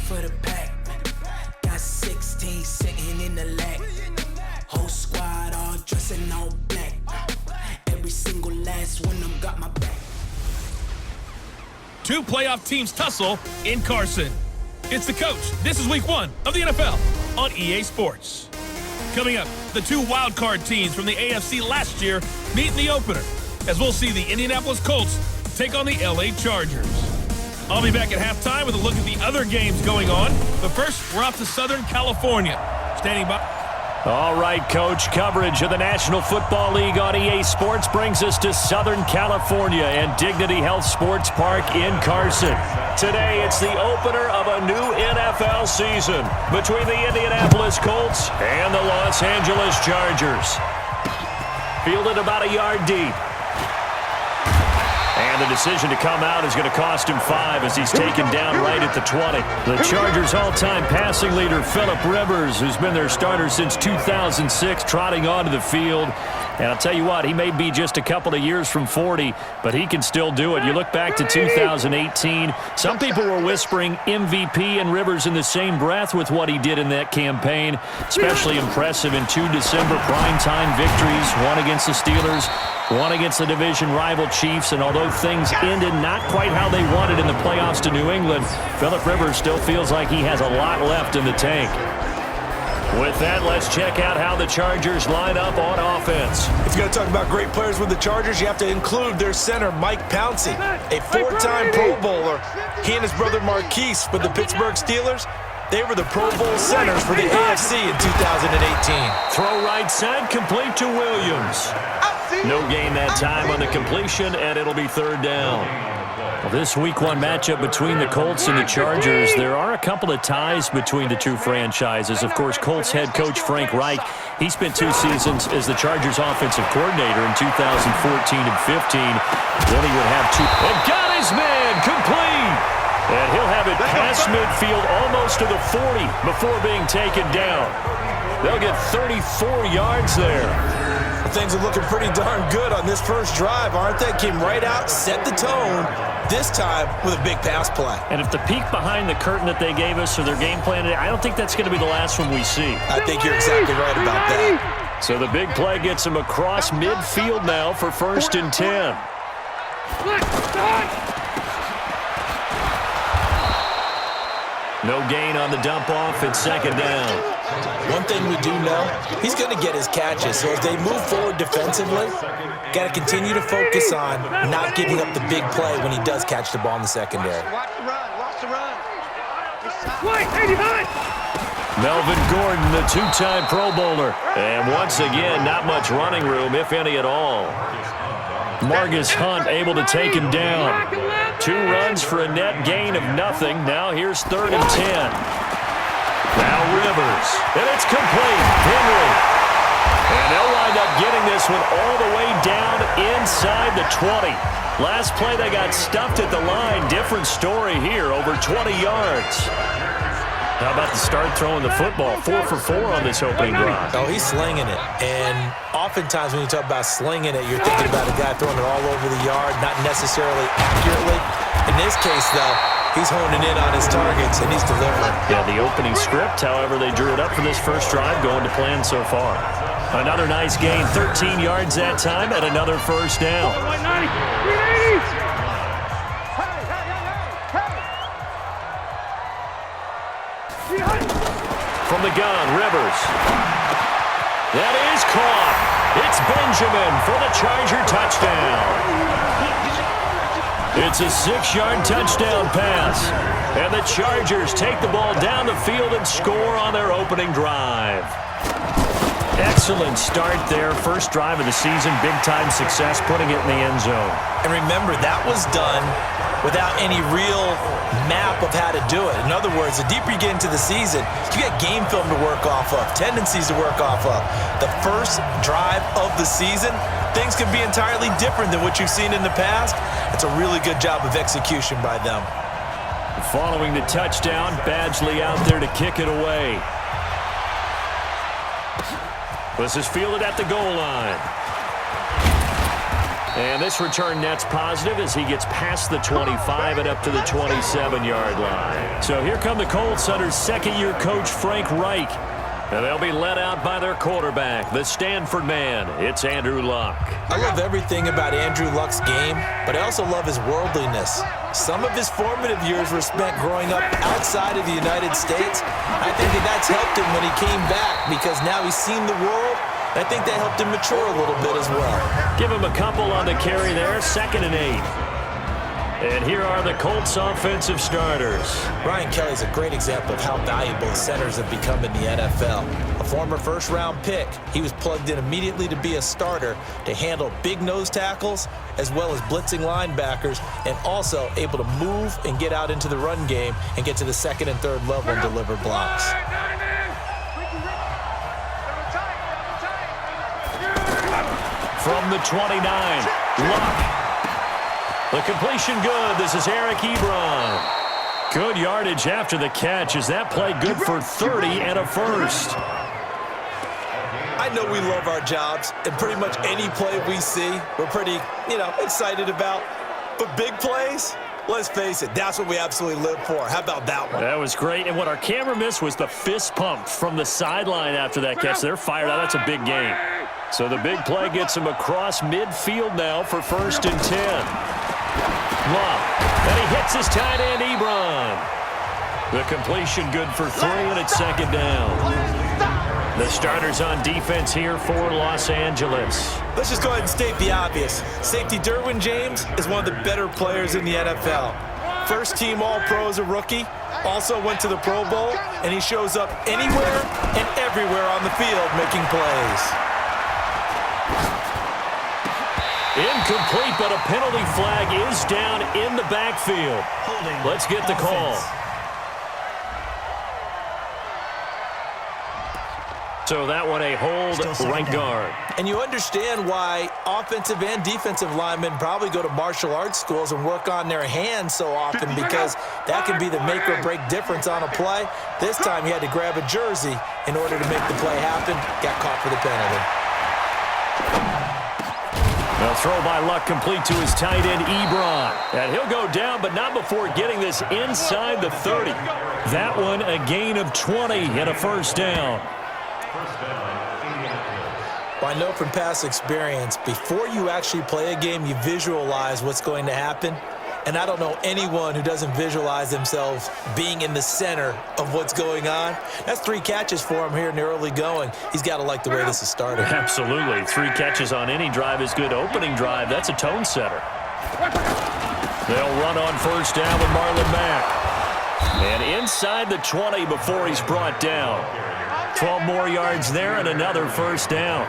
for the pack. Got 16 sitting in the lag. Whole squad all dressing all black. Every single last one of them got my back. Two playoff teams tussle in Carson. It's The Coach. This is week 1 of the NFL on EA Sports. Coming up, the two wildcard teams from the AFC last year meet in the opener, as we'll see the Indianapolis Colts take on the LA Chargers. I'll be back at halftime with a look at the other games going on, but first, we're off to Southern California. Standing by. All right, Coach, coverage of the National Football League on EA Sports brings us to Southern California and Dignity Health Sports Park in Carson. Today, it's the opener of a new NFL season between the Indianapolis Colts and the Los Angeles Chargers. Fielded about a yard deep. And the decision to come out is going to cost him 5 as he's taken down right at the 20. The Chargers' all-time passing leader, Phillip Rivers, who's been their starter since 2006, trotting onto the field. And I'll tell you what, he may be just a couple of years from 40, but he can still do it. You look back to 2018, some people were whispering MVP and Rivers in the same breath with what he did in that campaign. Especially impressive in 2 December primetime victories, one against the Steelers, one against the division rival Chiefs, and although things ended not quite how they wanted in the playoffs to New England, Phillip Rivers still feels like he has a lot left in the tank. With that, let's check out how the Chargers line up on offense. If you're going to talk about great players with the Chargers, you have to include their center, Mike Pouncey, a 4-time Pro Bowler. He and his brother Marquise for the Pittsburgh Steelers. They were the Pro Bowl centers for the AFC in 2018. Throw right side, complete to Williams. No gain that time on the completion, and it'll be 3rd down. Well, this Week 1 matchup between the Colts and the Chargers, there are a couple of ties between the two franchises. Of course, Colts head coach Frank Reich, he spent 2 seasons as the Chargers offensive coordinator in 2014 and 15. Then he would have 2. And got his man complete. And he'll have it past midfield almost to the 40 before being taken down. They'll get 34 yards there. Things are looking pretty darn good on this first drive, aren't they? Came right out, set the tone, this time with a big pass play. And if the peek behind the curtain that they gave us or their game plan today, I don't think that's going to be the last one we see. I think you're exactly right about that. So the big play gets him across midfield now for 1st and 10. No gain on the dump off. It's 2nd down. One thing we do know, he's going to get his catches. So as they move forward defensively, got to continue to focus on not giving up the big play when he does catch the ball in the secondary. Watch the run. Watch the run. Melvin Gordon, the 2-time Pro Bowler. And once again, not much running room, if any at all. Margus Hunt able to take him down. 2 runs for a net gain of nothing. Now here's 3rd and 10. Now Rivers, and it's complete. Henry. And they'll wind up getting this one all the way down inside the 20. Last play, they got stuffed at the line. Different story here, over 20 yards. How about the start throwing the football? 4 for 4 on this opening drive. Oh, he's slinging it. And oftentimes when you talk about slinging it, you're thinking about a guy throwing it all over the yard, not necessarily accurately. In this case, though, he's honing in on his targets, and he's delivering. Yeah, the opening script, however, they drew it up for this first drive, going to plan so far. Another nice gain, 13 yards that time, and another 1st down. From the gun, Rivers. That is caught. It's Benjamin for the Charger touchdown. It's a 6-yard touchdown pass. And the Chargers take the ball down the field and score on their opening drive. Excellent start there. First drive of the season. Big-time success, putting it in the end zone. And remember, that was done without any real map of how to do it. In other words, the deeper you get into the season, you get game film to work off of, tendencies to work off of. The first drive of the season, things can be entirely different than what you've seen in the past. It's a really good job of execution by them. Following the touchdown, Badgley out there to kick it away. This is fielded at the goal line. And this return net's positive as he gets past the 25 and up to the 27-yard line. So here come the Colts under second-year coach Frank Reich. And they'll be led out by their quarterback, the Stanford man. It's Andrew Luck. I love everything about Andrew Luck's game, but I also love his worldliness. Some of his formative years were spent growing up outside of the United States. I think that's helped him when he came back because now he's seen the world. I think that helped him mature a little bit as well. Give him a couple on the carry there, 2nd and 8. And here are the Colts offensive starters. Brian Kelly's a great example of how valuable centers have become in the NFL. A former first-round pick, he was plugged in immediately to be a starter to handle big nose tackles as well as blitzing linebackers, and also able to move and get out into the run game and get to the 2nd and 3rd level and deliver blocks. From the 29, Luck. The completion good. This is Eric Ebron. Good yardage after the catch. Is that play good for 30 and a first? I know we love our jobs, and pretty much any play we see, we're pretty, excited about. But big plays, let's face it, that's what we absolutely live for. How about that one? That was great. And what our camera missed was the fist pump from the sideline after that catch. They're fired out. That's a big game. So the big play gets him across midfield now for 1st and 10. Luck. And he hits his tight end, Ebron. The completion good for 3, and it's 2nd down. The starters on defense here for Los Angeles. Let's just go ahead and state the obvious. Safety Derwin James is one of the better players in the NFL. First-team All-Pro as a rookie. Also went to the Pro Bowl, and he shows up anywhere and everywhere on the field making plays. Incomplete, but a penalty flag is down in the backfield. Let's get the call. So that one a hold, right guard. And you understand why offensive and defensive linemen probably go to martial arts schools and work on their hands so often, because that can be the make or break difference on a play. This time he had to grab a jersey in order to make the play happen. Got caught for the penalty. A throw by Luck complete to his tight end, Ebron. And he'll go down, but not before getting this inside the 30. That one a gain of 20 and a 1st down. Well, I know from past experience, before you actually play a game, you visualize what's going to happen. And I don't know anyone who doesn't visualize themselves being in the center of what's going on. That's 3 catches for him here in the early going. He's got to like the way this is started. Absolutely. 3 catches on any drive is good. Opening drive, that's a tone setter. They'll run on 1st down with Marlon Mack. And inside the 20 before he's brought down. 12 more yards there and another 1st down.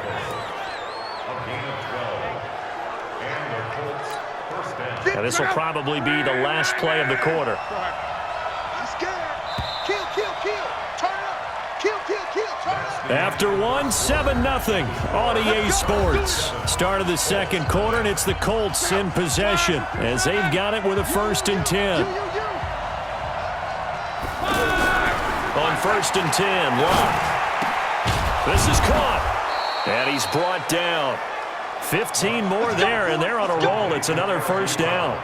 And this will probably be the last play of the quarter. After one, 7-0 on EA Sports. Start of the 2nd quarter, and it's the Colts in possession as they've got it with a 1st and 10. On 1st and 10, Luck. This is caught, and he's brought down. 15 more there, and they're on a roll. It's another 1st down.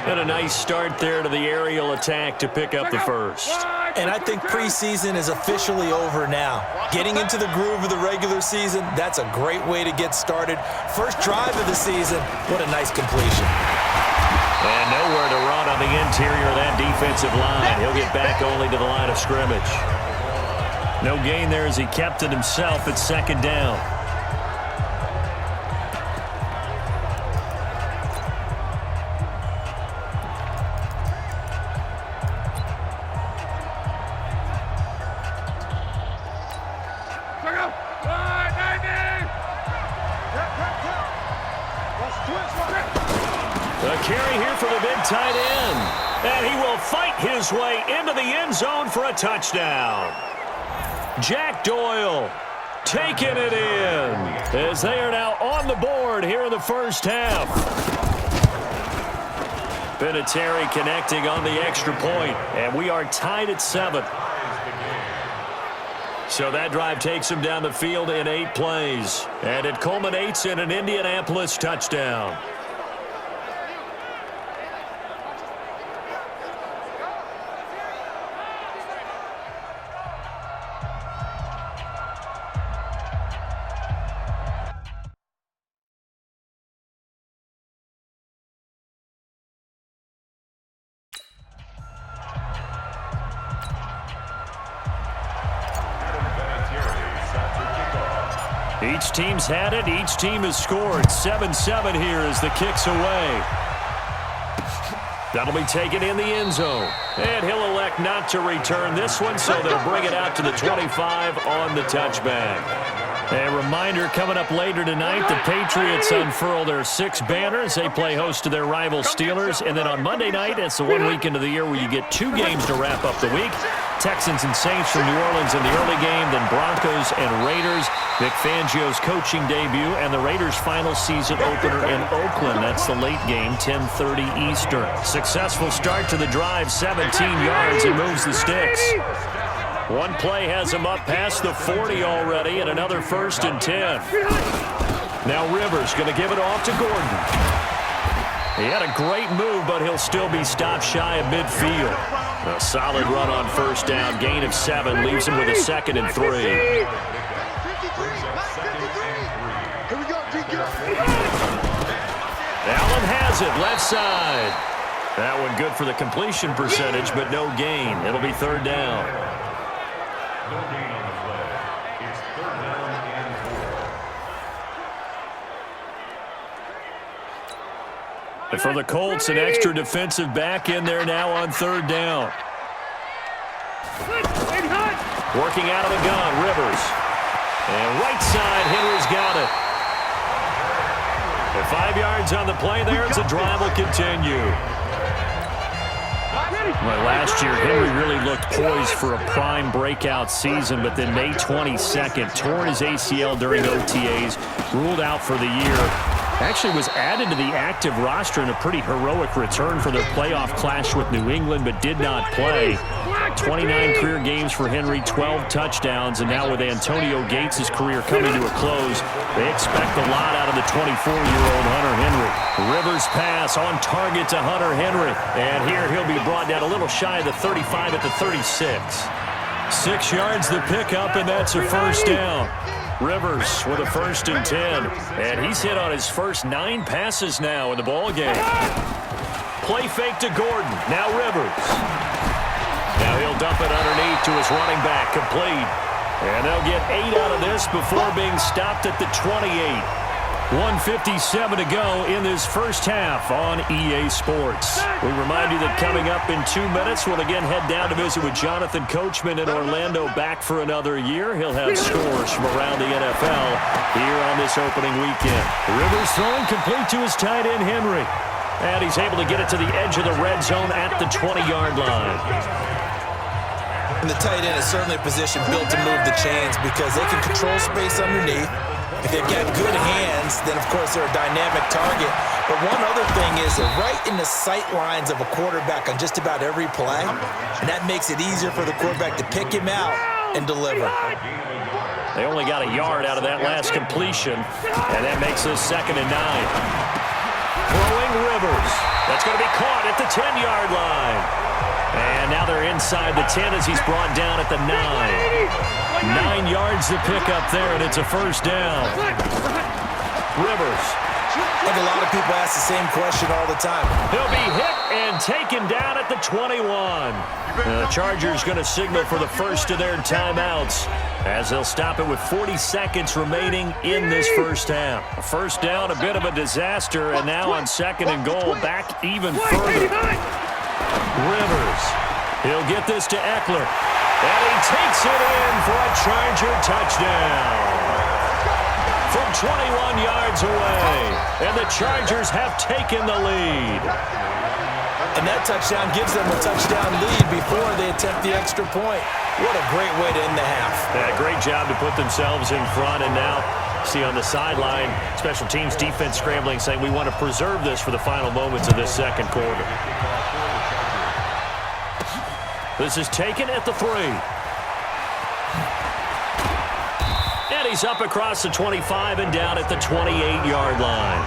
And a nice start there to the aerial attack to pick up the 1st. And I think preseason is officially over now. Getting into the groove of the regular season, that's a great way to get started. First drive of the season, what a nice completion. And nowhere to run on the interior of that defensive line. He'll get back only to the line of scrimmage. No gain there as he kept it himself at 2nd down. The carry here for the big tight end. And he will fight his way into the end zone for a touchdown. Jack Doyle taking it in as they are now on the board here in the 1st half. Vinatieri connecting on the extra point, and we are tied at 7. So that drive takes him down the field in 8 plays. And it culminates in an Indianapolis touchdown. Each team's had it. Each team has scored. 7-7 here as the kick's away. That'll be taken in the end zone. And he'll elect not to return this one, so they'll bring it out to the 25 on the touchback. A reminder coming up later tonight, the Patriots unfurl their 6 banners. They play host to their rival Steelers. And then on Monday night, it's the one weekend of the year where you get 2 games to wrap up the week. Texans and Saints from New Orleans in the early game, then Broncos and Raiders. Vic Fangio's coaching debut and the Raiders' final season opener in Oakland. That's the late game, 10:30 Eastern. Successful start to the drive, 17 yards, and moves the sticks. One play has him up past the 40 already, and another 1st and 10. Now Rivers going to give it off to Gordon. He had a great move, but he'll still be stopped shy of midfield. A solid run on 1st down, gain of 7, leaves him with a 2nd and 3. Allen has it, left side. That one good for the completion percentage, but no gain. It'll be 3rd down. No gain on the play. It's 3rd down and 4. And for the Colts, an extra defensive back in there now on 3rd down. Working out of the gun, Rivers. And right side, Henry's got it. And 5 yards on the play there as the drive will continue. Well, last year, Henry really looked poised for a prime breakout season, but then May 22nd, tore his ACL during OTAs, ruled out for the year. Actually was added to the active roster in a pretty heroic return for their playoff clash with New England, but did not play. 29 career games for Henry, 12 touchdowns, and now with Antonio Gates' career coming to a close, they expect a lot out of the 24-year-old Hunter Henry. Rivers pass on target to Hunter Henry, and here he'll be brought down a little shy of the 35 at the 36. 6 yards the pickup, and that's a 1st down. Rivers with a 1st and 10, and he's hit on his first 9 passes now in the ball game. Play fake to Gordon, now Rivers. Now he'll dump it underneath to his running back, complete. And they'll get 8 out of this before being stopped at the 28. 1:57 to go in this first half on EA Sports. We remind you that coming up in 2 minutes, we'll again head down to visit with Jonathan Coachman in Orlando, back for another year. He'll have scores from around the NFL here on this opening weekend. Rivers throwing complete to his tight end, Henry. And he's able to get it to the edge of the red zone at the 20-yard line. And the tight end is certainly a position built to move the chains because they can control space underneath. If they've got good hands, then, of course, they're a dynamic target. But one other thing is they're right in the sight lines of a quarterback on just about every play, and that makes it easier for the quarterback to pick him out and deliver. They only got a yard out of that last completion, and that makes this 2nd and 9. Throwing Rivers. That's going to be caught at the 10-yard line. And now they're inside the 10 as he's brought down at the 9. 9 yards to pick up there, and it's a 1st down. Rivers. I think a lot of people ask the same question all the time. He'll be hit and taken down at the 21. The Chargers going to signal for the first of their timeouts as they'll stop it with 40 seconds remaining in this first half. 1st down, a bit of a disaster, and now on 2nd and goal, back even further. Rivers. He'll get this to Eckler. And he takes it in for a Charger touchdown. From 21 yards away. And the Chargers have taken the lead. And that touchdown gives them a touchdown lead before they attempt the extra point. What a great way to end the half. Yeah, great job to put themselves in front. And now, see on the sideline, special teams defense scrambling, saying we want to preserve this for the final moments of this 2nd quarter. This is taken at the 3. And he's up across the 25 and down at the 28-yard line.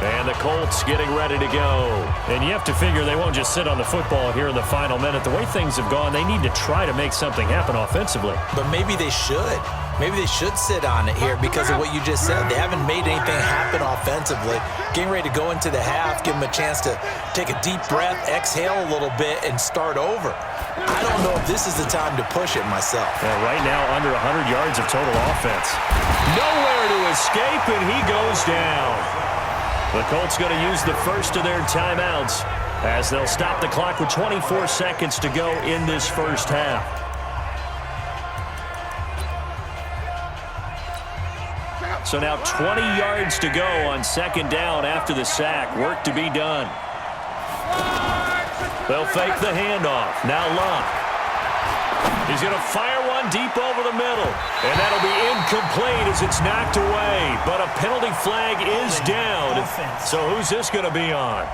And the Colts getting ready to go. And you have to figure they won't just sit on the football here in the final minute. The way things have gone, they need to try to make something happen offensively. But maybe they should. Maybe they should sit on it here because of what you just said. They haven't made anything happen offensively. Getting ready to go into the half, give them a chance to take a deep breath, exhale a little bit, and start over. I don't know if this is the time to push it myself. Yeah, right now, under 100 yards of total offense. Nowhere to escape, and he goes down. The Colts going to use the first of their timeouts as they'll stop the clock with 24 seconds to go in this first half. So now 20 yards to go on second down after the sack. Work to be done. They'll fake the handoff. Now Luck. He's going to fire one deep over the middle. And that'll be incomplete as it's knocked away. But a penalty flag is down. So who's this going to be on?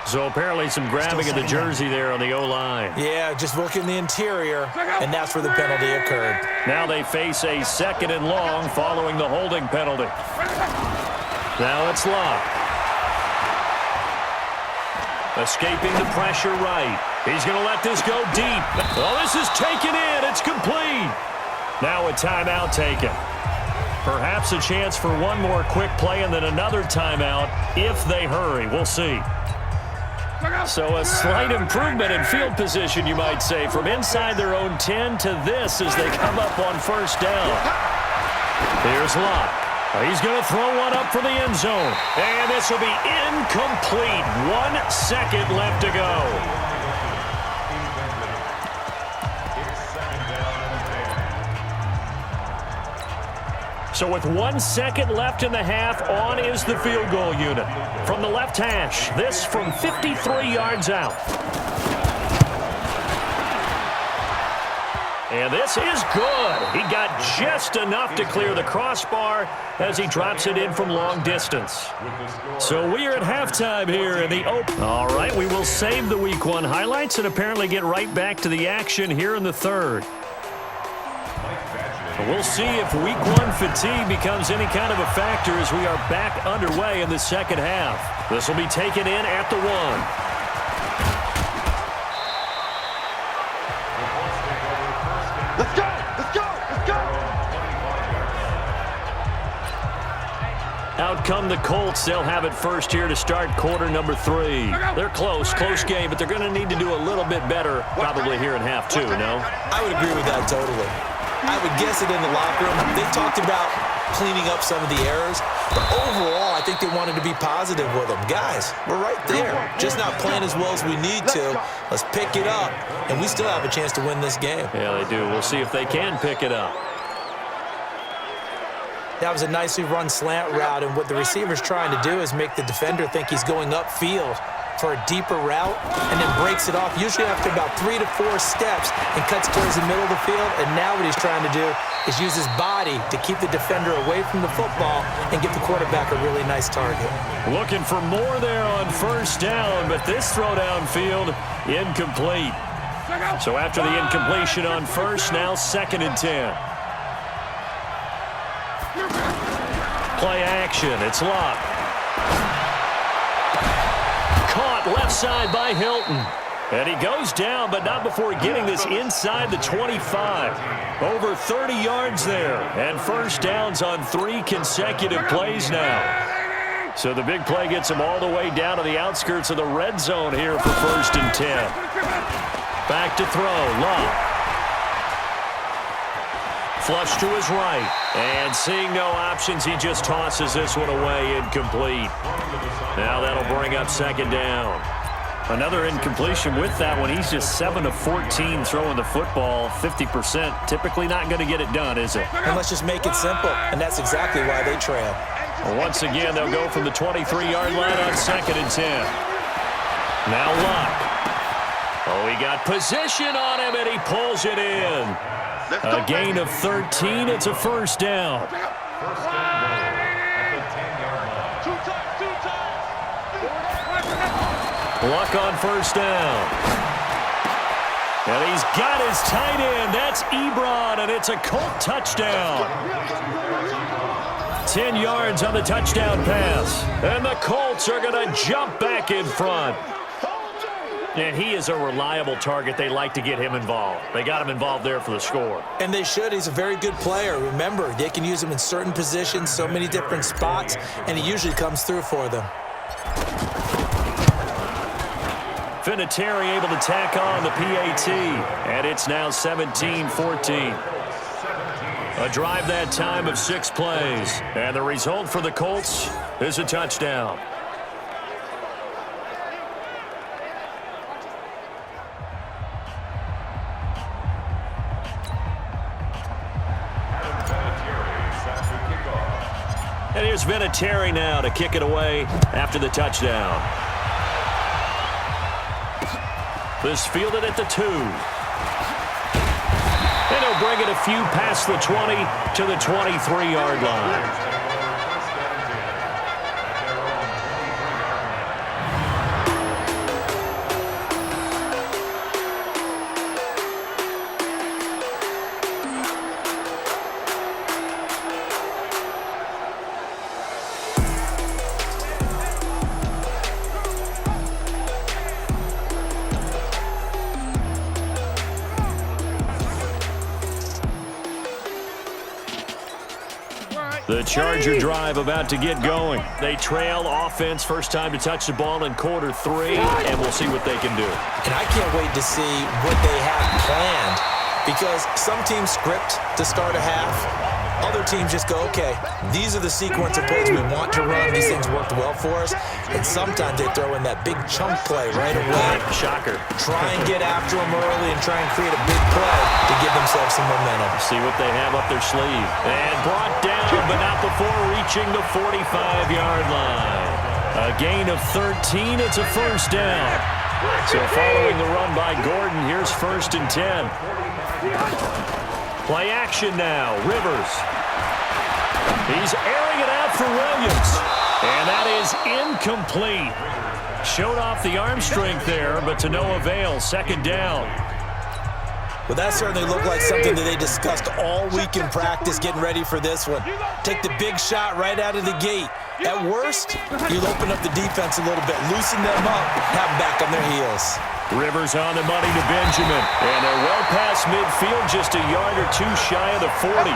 So apparently some grabbing of the jersey there on the O-line. Yeah, just look in the interior, and that's where the penalty occurred. Now they face a second and long following the holding penalty. Now it's Luck. Escaping the pressure right. He's going to let this go deep. Well, this is taken in. It's complete. Now a timeout taken. Perhaps a chance for one more quick play and then another timeout if they hurry. We'll see. So a slight improvement in field position, you might say, from inside their own 10 to this as they come up on first down. Here's Luck. He's going to throw one up for the end zone. And this will be incomplete. 1 second left to go. So with 1 second left in the half, on is the field goal unit. From the left hash, this from 53 yards out. And this is good. He got just enough to clear the crossbar as he drops it in from long distance. So we are at halftime here in the open. All right, we will save the Week 1 highlights and apparently get right back to the action here in the third. We'll see if Week 1 fatigue becomes any kind of a factor as we are back underway in the second half. This will be taken in at the 1. Let's go! Let's go! Let's go! Out come the Colts. They'll have it first here to start quarter number 3. They're close game, but they're going to need to do a little bit better probably here in half 2, no? I would agree with that totally. I would guess it in the locker room. They talked about cleaning up some of the errors, but overall, I think they wanted to be positive with them. Guys, we're right there. Just not playing as well as we need to. Let's pick it up, and we still have a chance to win this game. Yeah, they do. We'll see if they can pick it up. That was a nicely run slant route, and what the receiver's trying to do is make the defender think he's going upfield for a deeper route and then breaks it off, usually after about 3 to 4 steps, and cuts towards the middle of the field. And now what he's trying to do is use his body to keep the defender away from the football and give the quarterback a really nice target. Looking for more there on first down, but this throw downfield incomplete. So after the incompletion on first, now 2nd and 10. Play action. It's Luck. Caught left side by Hilton. And he goes down, but not before getting this inside the 25. Over 30 yards there. And first downs on 3 consecutive plays now. So the big play gets him all the way down to the outskirts of the red zone here for 1st and 10. Back to throw. Luck. Flush to his right. And seeing no options, he just tosses this one away, incomplete. Now that'll bring up 2nd down. Another incompletion with that one. He's just 7 of 14 throwing the football, 50%. Typically not going to get it done, is it? And let's just make it simple, and that's exactly why they trail. Well, once again, they'll go from the 23-yard line on 2nd and 10. Now Luck. Oh, he got position on him, and he pulls it in. A gain of 13. It's a first down. First and goal at the 10-yard line. Two times. Luck on first down. And he's got his tight end. That's Ebron, and it's a Colt touchdown. 10 yards on the touchdown pass. And the Colts are going to jump back in front. And he is a reliable target. They like to get him involved. They got him involved there for the score. And they should. He's a very good player. Remember, they can use him in certain positions, so many different spots, and he usually comes through for them. Vinatieri able to tack on the PAT, and it's now 17-14. A drive that time of 6 plays, and the result for the Colts is a touchdown. And here's Vinatieri now to kick it away after the touchdown. This fielded at the 2. And he'll bring it a few past the 20 to the 23-yard line. The Charger drive about to get going. They trail offense first time to touch the ball in quarter 3, and we'll see what they can do. And I can't wait to see what they have planned, because some teams script to start a half. Other teams just go, okay, these are the sequence of plays we want to run. These things worked well for us. And sometimes they throw in that big chunk play right away. Shocker. Try and get after them early and try and create a big play to give themselves some momentum. See what they have up their sleeve. And brought down, but not before reaching the 45-yard line. A gain of 13. It's a first down. So following the run by Gordon, here's 1st and 10. Play action now. Rivers. He's airing it out for Williams. And that is incomplete. Showed off the arm strength there, but to no avail. 2nd down. Well, that certainly looked like something that they discussed all week in practice getting ready for this one. Take the big shot right out of the gate. At worst, you'll open up the defense a little bit, loosen them up, have them back on their heels. Rivers on the money to Benjamin. And they're well past midfield, just a yard or 2 shy of the 40.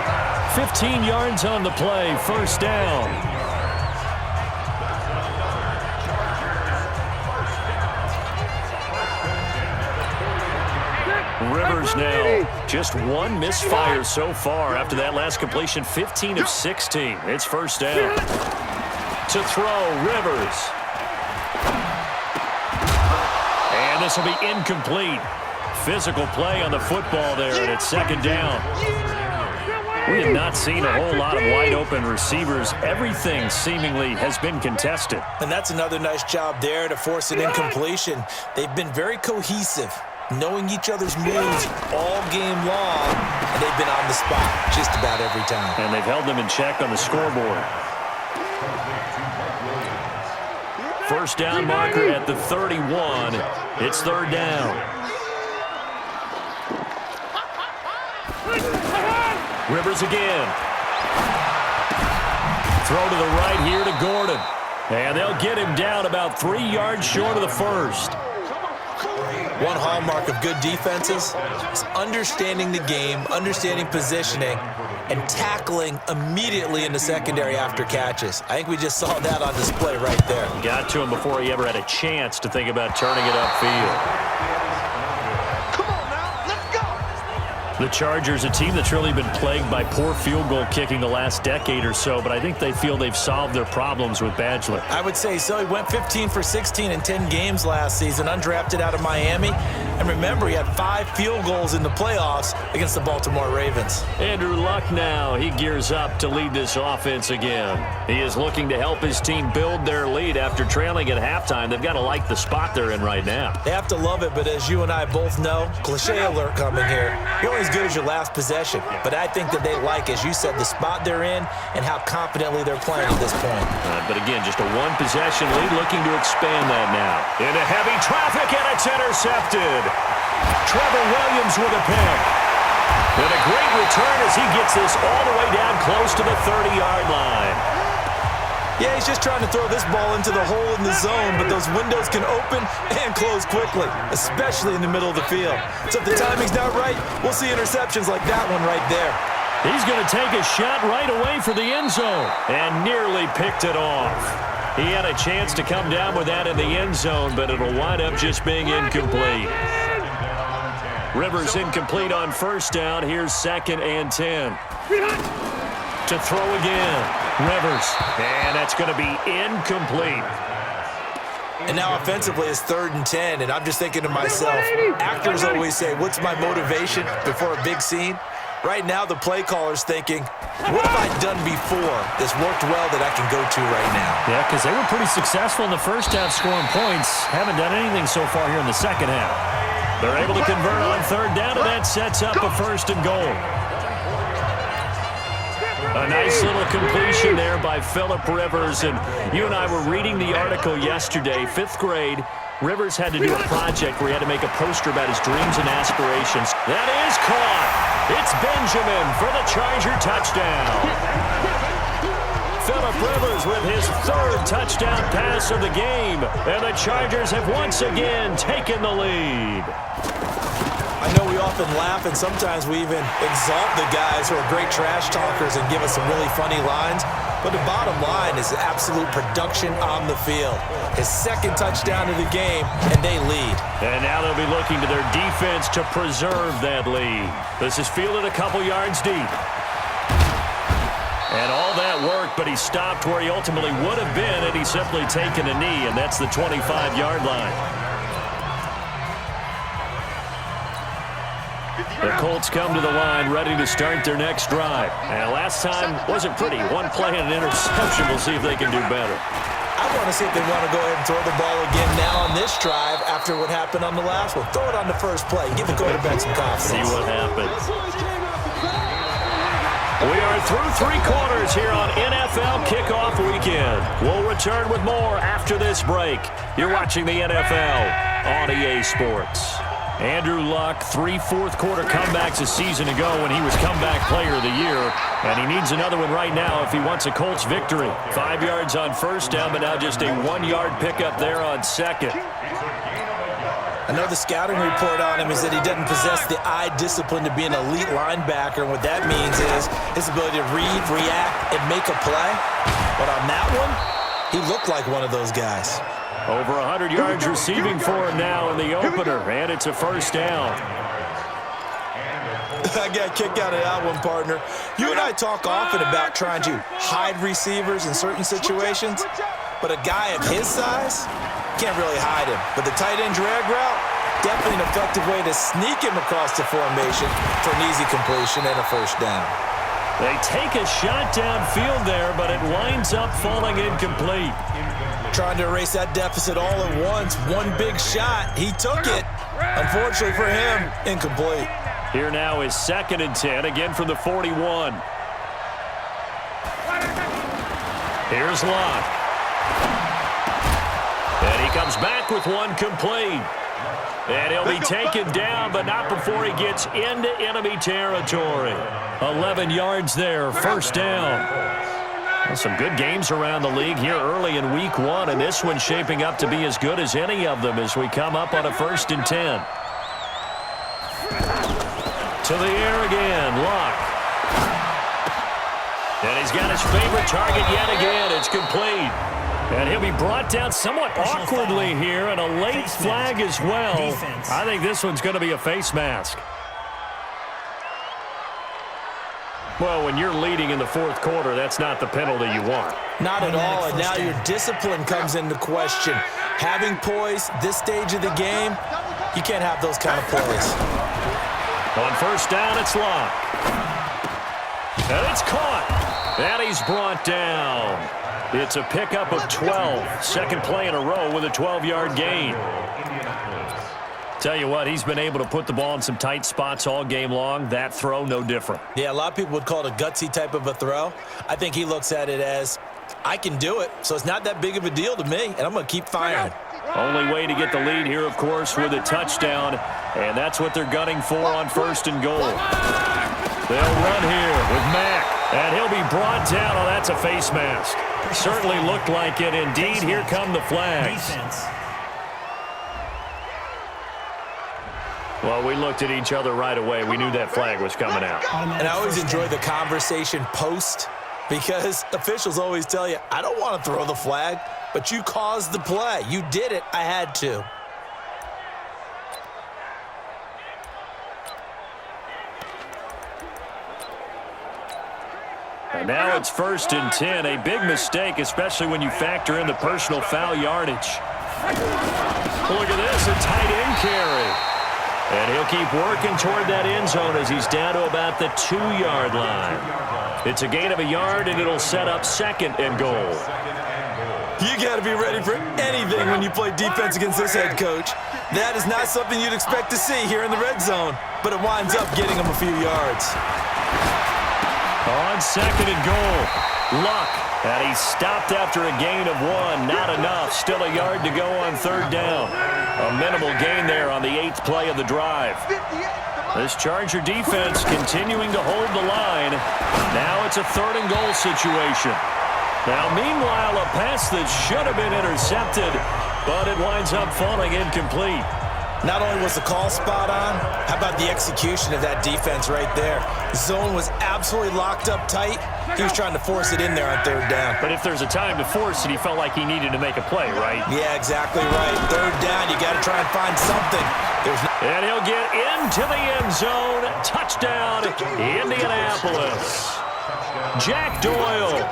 15 yards on the play, 1st down. Rivers now, just 1 misfire so far after that last completion, 15 of 16. It's 1st down. To throw, Rivers. And this will be incomplete. Physical play on the football there, and it's 2nd down. We have not seen a whole lot of wide-open receivers. Everything seemingly has been contested. And that's another nice job there to force an incompletion. They've been very cohesive, knowing each other's moves all game long, and they've been on the spot just about every time. And they've held them in check on the scoreboard. 1st down marker at the 31. It's 3rd down. Rivers again. Throw to the right here to Gordon. And they'll get him down about 3 yards short of the 1st. One hallmark of good defenses is understanding the game, understanding positioning, and tackling immediately in the secondary after catches. I think we just saw that on display right there. Got to him before he ever had a chance to think about turning it upfield. The Chargers, a team that's really been plagued by poor field goal kicking the last decade or so, but I think they feel they've solved their problems with Badgley. I would say so. He went 15 for 16 in 10 games last season, undrafted out of Miami. And remember, he had 5 field goals in the playoffs against the Baltimore Ravens. Andrew Luck now, he gears up to lead this offense again. He is looking to help his team build their lead after trailing at halftime. They've got to like the spot they're in right now. They have to love it, but as you and I both know, cliche alert coming here. He only as good as your last possession. But I think that they like, as you said, the spot they're in and how confidently they're playing at this point. But again, just a one-possession lead, looking to expand that now. Into heavy traffic, and it's intercepted. Trevor Williams with a pick. And a great return as he gets this all the way down close to the 30-yard line. Yeah, he's just trying to throw this ball into the hole in the zone, but those windows can open and close quickly, especially in the middle of the field. So if the timing's not right, we'll see interceptions like that one right there. He's going to take a shot right away for the end zone and nearly picked it off. He had a chance to come down with that in the end zone, but it'll wind up just being incomplete. Rivers incomplete on first down. Here's 2nd and 10. To throw again. Rivers. And that's going to be incomplete. And now offensively it's 3rd and 10, and I'm just thinking to myself, actors always say, what's my motivation before a big scene? Right now the play caller's thinking, what have I done before that's worked well that I can go to right now? Yeah, because they were pretty successful in the first half scoring points. Haven't done anything so far here in the second half. They're able to convert on 3rd down, and that sets up a 1st and goal. A nice little completion there by Phillip Rivers. And you and I were reading the article yesterday, 5th grade. Rivers had to do a project where he had to make a poster about his dreams and aspirations. That is caught. It's Benjamin for the Charger touchdown. Phillip Rivers with his 3rd touchdown pass of the game. And the Chargers have once again taken the lead. I know we often laugh, and sometimes we even exalt the guys who are great trash talkers and give us some really funny lines. But the bottom line is absolute production on the field. His 2nd touchdown of the game, and they lead. And now they'll be looking to their defense to preserve that lead. This is fielded a couple yards deep. And all that work, but he stopped where he ultimately would have been had he simply taken a knee, and that's the 25-yard line. The Colts come to the line, ready to start their next drive. And last time wasn't pretty. One play and an interception. We'll see if they can do better. I want to see if they want to go ahead and throw the ball again now on this drive after what happened on the last one. Throw it on the first play. Give the quarterback some confidence. See what happens. We are through 3 quarters here on NFL Kickoff Weekend. We'll return with more after this break. You're watching the NFL on EA Sports. Andrew Luck, 3 fourth-quarter comebacks a season ago when he was comeback player of the year. And he needs another one right now if he wants a Colts victory. 5 yards on first down, but now just a 1-yard pickup there on 2nd. I know the scouting report on him is that he doesn't possess the eye discipline to be an elite linebacker. And what that means is his ability to read, react, and make a play. But on that one, he looked like one of those guys. Over 100 yards receiving for him now in the opener, and it's a 1st down. I got a kick out of that one, partner. You and I talk often about trying to hide receivers in certain situations, but a guy of his size can't really hide him. But the tight end drag route, definitely an effective way to sneak him across the formation for an easy completion and a 1st down. They take a shot downfield there, but it winds up falling incomplete. Trying to erase that deficit all at once. One big shot. He took it. Unfortunately for him, incomplete. Here now is 2nd and 10, again from the 41. Here's Locke. And he comes back with one complete. And he'll be taken down, but not before he gets into enemy territory. 11 yards there, 1st down. Well, some good games around the league here early in week 1, and this one's shaping up to be as good as any of them as we come up on a 1st and 10. To the air again, Locke. And he's got his favorite target yet again. It's complete. And he'll be brought down somewhat awkwardly here, and a late flag as well. I think this one's going to be a face mask. Well, when you're leading in the 4th quarter, that's not the penalty you want. Not at all, and now your discipline comes into question. Having poise this stage of the game, you can't have those kind of plays. On 1st down, it's Locke. And it's caught. And he's brought down. It's a pickup of 12. 2nd play in a row with a 12-yard gain. Tell you what, he's been able to put the ball in some tight spots all game long. That throw, no different. Yeah, a lot of people would call it a gutsy type of a throw. I think he looks at it as, I can do it, so it's not that big of a deal to me, and I'm going to keep firing. Only way to get the lead here, of course, with a touchdown, and that's what they're gunning for on 1st and goal. They'll run here with Mack, and he'll be brought down. Oh, that's a face mask. Certainly looked like it. Indeed, here come the flags. Well, we looked at each other right away. We knew that flag was coming out. And I always enjoy the conversation post, because officials always tell you, I don't want to throw the flag, but you caused the play. You did it. I had to. And now it's 1st and 10. A big mistake, especially when you factor in the personal foul yardage. Look at this, a tight end carry. And he'll keep working toward that end zone as he's down to about the 2-yard line. It's a gain of a yard, and it'll set up 2nd and goal. You got to be ready for anything when you play defense against this head coach. That is not something you'd expect to see here in the red zone, but it winds up getting him a few yards. On 2nd and goal, Luck, and he stopped after a gain of 1. Not enough. Still a yard to go on 3rd down. A minimal gain there on the 8th play of the drive. This Charger defense continuing to hold the line. Now it's a 3rd and goal situation. Now, meanwhile, a pass that should have been intercepted, but it winds up falling incomplete. Not only was the call spot on, how about the execution of that defense right there? Zone was absolutely locked up tight. He was trying to force it in there on 3rd down. But if there's a time to force it, he felt like he needed to make a play, right? Yeah, exactly right. 3rd down, you got to try and find something. And he'll get into the end zone. Touchdown, Indianapolis. Jack Doyle.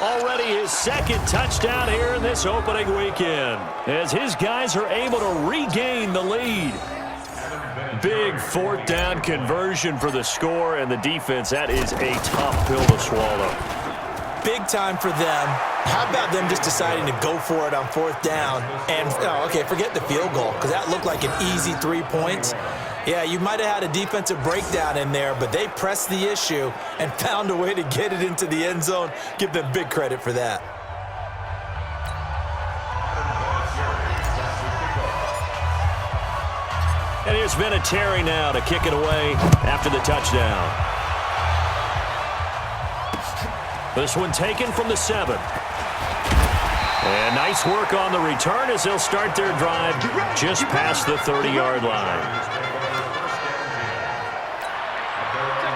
Already his 2nd touchdown here in this opening weekend, as his guys are able to regain the lead. Big 4th down conversion for the score, and the defense, that is a tough pill to swallow. Big time for them. How about them just deciding to go for it on 4th down? And, okay, forget the field goal, because that looked like an easy 3 points. Yeah, you might have had a defensive breakdown in there, but they pressed the issue and found a way to get it into the end zone. Give them big credit for that. And here's Vinatieri now to kick it away after the touchdown. This one taken from the 7. And nice work on the return as they'll start their drive just past the 30-yard line.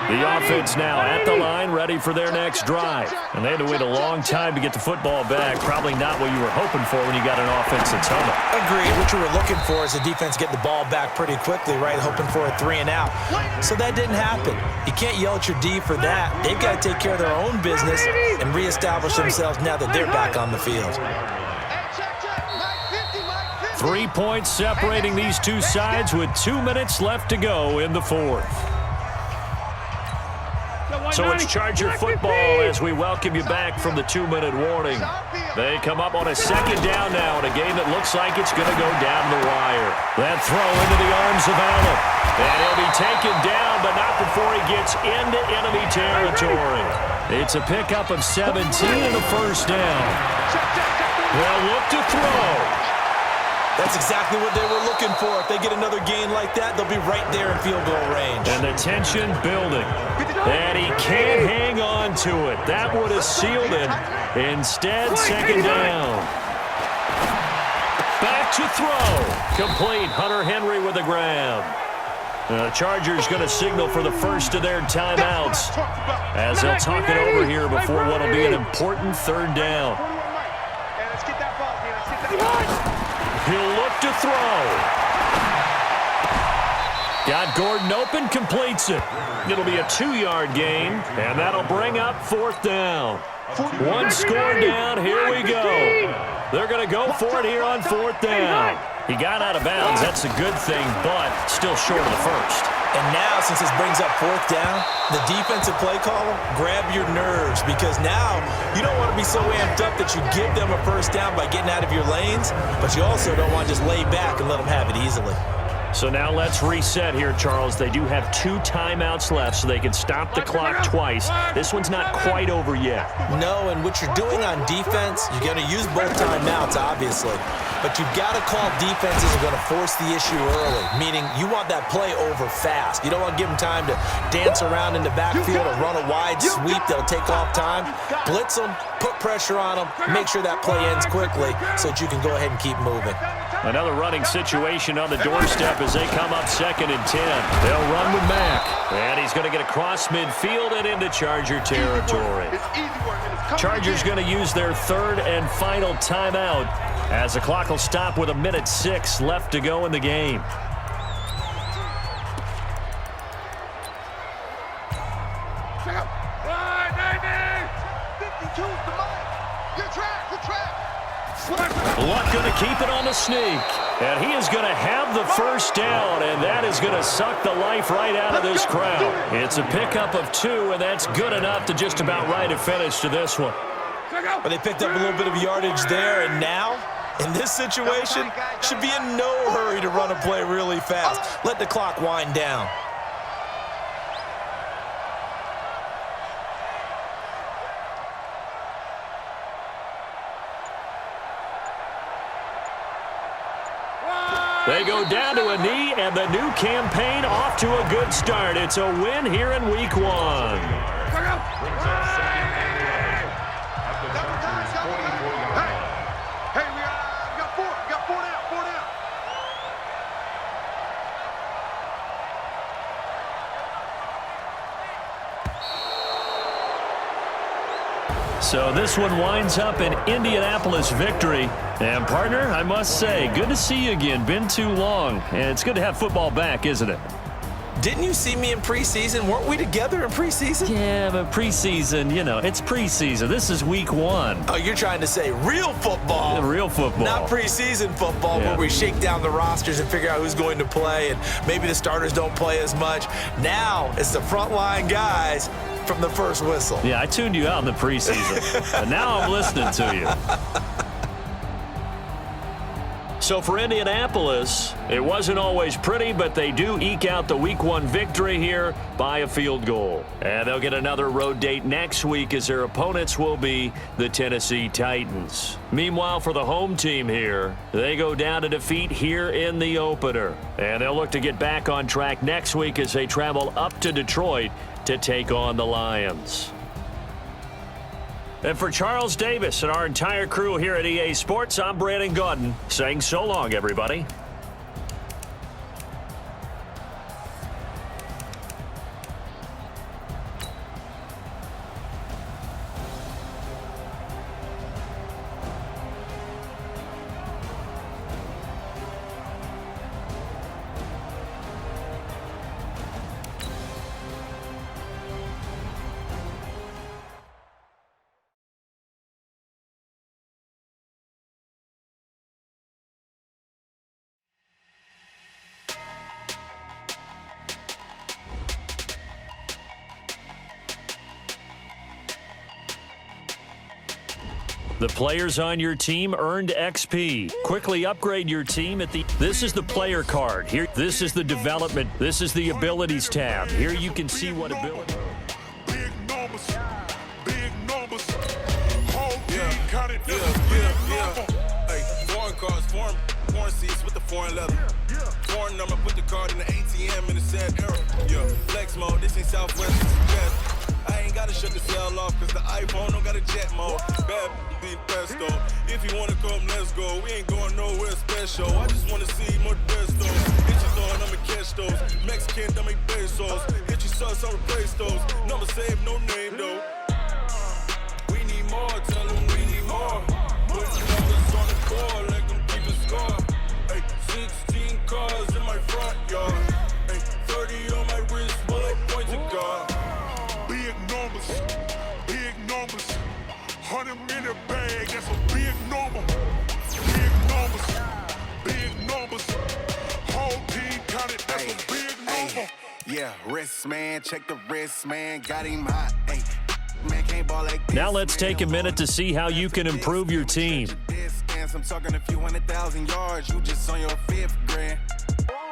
The offense now at the line, ready for their next drive. And they had to wait a long time to get the football back. Probably not what you were hoping for when you got an offense that's humming. Agreed. What you were looking for is the defense get the ball back pretty quickly, right? Hoping for a 3 and out. So that didn't happen. You can't yell at your D for that. They've got to take care of their own business and reestablish themselves now that they're back on the field. 3 points separating these two sides with 2 minutes left to go in the 4th. So it's Charger football as we welcome you back from the 2-minute warning. They come up on a 2nd down now in a game that looks like it's going to go down the wire. That throw into the arms of Allen. And he'll be taken down, but not before he gets into enemy territory. It's a pickup of 17 and a 1st down. They'll look to throw. That's exactly what they were looking for. If they get another gain like that, they'll be right there in field goal range. And the tension building. And he can't hang on to it. That would have sealed it. Instead, 2nd down. Back to throw. Complete. Hunter Henry with a grab. The Chargers going to signal for the first of their timeouts as they'll talk it over here before what will be an important 3rd down. He'll look to throw. Got Gordon open, completes it. It'll be a 2-yard gain, and that'll bring up 4th down. 1 score down, here we go. They're going to go for it here on 4th down. He got out of bounds, that's a good thing, but still short of the 1st. And now, since this brings up 4th down, the defensive play caller, grab your nerves, because now you don't want to be so amped up that you give them a 1st down by getting out of your lanes, but you also don't want to just lay back and let them have it easily. So now let's reset here, Charles. They do have 2 timeouts left, so they can stop the clock twice. This one's not quite over yet. No, and what you're doing on defense, you're going to use both timeouts, obviously. But you've got to call defenses are going to force the issue early, meaning you want that play over fast. You don't want to give them time to dance around in the backfield or run a wide sweep that'll take off time. Blitz them, put pressure on them, make sure that play ends quickly so that you can go ahead and keep moving. Another running situation on the doorstep as they come up 2nd and 10. They'll run with Mack. And he's going to get across midfield and into Charger territory. Chargers going to use their 3rd and final timeout as the clock will stop with 1:06 left to go in the game. Luck going to keep it on the sneak. And he is going to have the first down, and that is going to suck the life right out of this crowd. It's a pickup of 2, and that's good enough to just about write a finish to this one. But they picked up a little bit of yardage there, and now, in this situation, should be in no hurry to run a play really fast. Let the clock wind down. They go down to a knee, and the new campaign off to a good start. It's a win here in Week 1. So this one winds up an Indianapolis victory. And, partner, I must say, good to see you again. Been too long. And it's good to have football back, isn't it? Didn't you see me in preseason? Weren't we together in preseason? Yeah, but preseason, you know, it's preseason. This is Week 1. Oh, you're trying to say real football. Real football. Not preseason football where we shake down the rosters and figure out who's going to play, and maybe the starters don't play as much. Now it's the frontline guys from the first whistle. Yeah, I tuned you out in the preseason. And now I'm listening to you. So for Indianapolis, it wasn't always pretty, but they do eke out the Week 1 victory here by a field goal. And they'll get another road date next week as their opponents will be the Tennessee Titans. Meanwhile, for the home team here, they go down to defeat here in the opener. And they'll look to get back on track next week as they travel up to Detroit to take on the Lions. And for Charles Davis and our entire crew here at EA Sports, I'm Brandon Gaudin saying so long, everybody. The players on your team earned XP. Quickly upgrade your team at the... This is the player card. Here, this is the development. This is the abilities tab. Here you can see what ability... Big numbers. Whole team counted. Hey, foreign cards, foreign seats with the foreign leather. Foreign number, put the card in the ATM in the sad era. Yeah, flex mode, this ain't Southwest, this is West. I ain't gotta shut the cell off, cause the iPhone don't got a jet mode. Bad be best though. If you wanna come, let's go. We ain't going nowhere special. I just wanna see more best though. Hit your thorn, I'ma catch those. Mexican, don't make pesos. Hit your sus, I'll replace those. Number save, no name though. We need more, tell them we need more. Put numbers on the board, like them keep a score. Hey, 16 cars in my front yard. Hey, 30 on my wrist, bullet points of God. Big numbers. 100-minute bag, that's a big number. Big numbers. Whole team counted, that's a big number. Yeah, wrist man, check the wrist man, got him hot. Ay, man can't ball like this. Now let's take a minute to see how you can improve your team. I'm talking a few 100,000 yards, you just on your 5th grand.